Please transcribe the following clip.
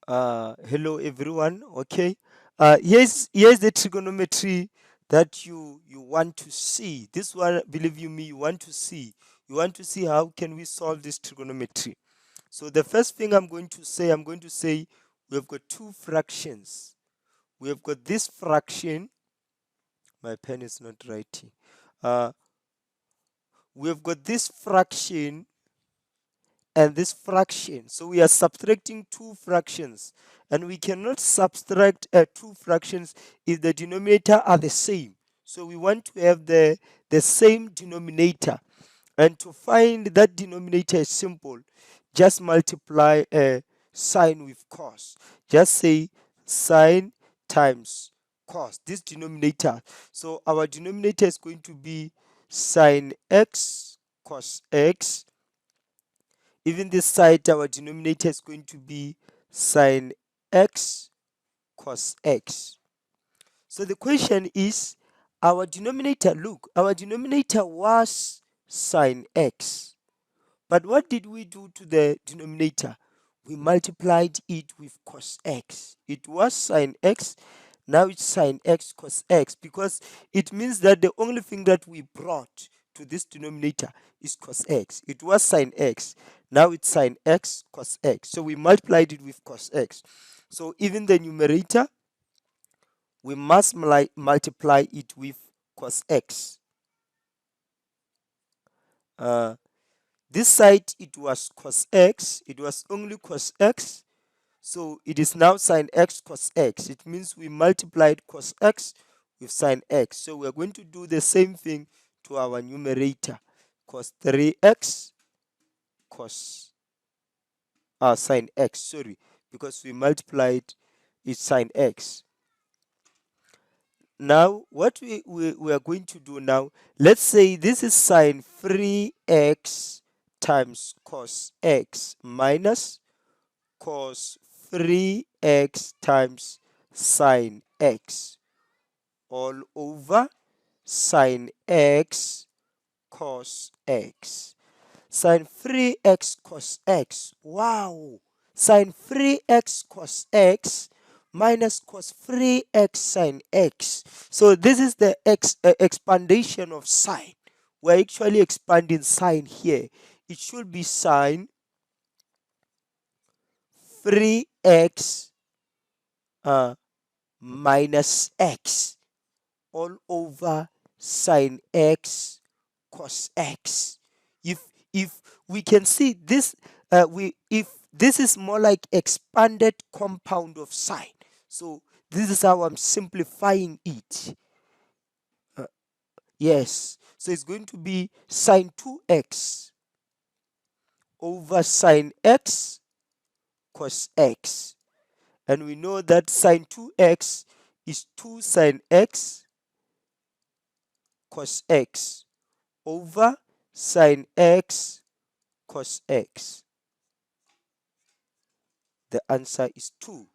Hello everyone. Okay. Here's the trigonometry that you want to see. This one, believe you me, you want to see. You want to see how can we solve this trigonometry. So the first thing I'm going to say we have got two fractions. We have got this fraction. My pen is not writing. Uh, we have got this fraction and this fraction. So we are subtracting two fractions, and we cannot subtract two fractions if the denominator are the same. So we want to have the same denominator, and to find that denominator is simple. Just multiply sine with cos. Just say sine times cos, this denominator. So our denominator is going to be sine x cos x. Even this side, our denominator is going to be sine x cos x. So the question is, our denominator, look, our denominator was sine x. But what did we do to the denominator? We multiplied it with cos x. It was sine x, now it's sine x cos x, because it means that the only thing that we brought to this denominator is cos x. It was sine x, now it's sine x cos x. So we multiplied it with cos x. So even the numerator, we must multiply it with cos x. This side, it was cos x, it was only cos x. So it is now sine x cos x. It means we multiplied cos x with sine x. So we're going to do the same thing to our numerator. Cos 3x cos sine x, sorry, because we multiplied it sine x. Now, what we are going to do now, let's say this is sine 3x times cos x minus cos 3x times sine x all over sine x cos x. Sine 3x cos x. Wow! Sine 3x cos x minus cos 3x sine x. So this is the expandation of sine. We're actually expanding sine here. It should be sine 3x minus x all over sine x cos x. If we can see this, we if this is more like expanded compound of sine. So this is how I'm simplifying it. Yes, so it's going to be sine 2x over sine x cos x. And we know that sine 2x is 2 sine x cos x over sine x cos x. The answer is 2.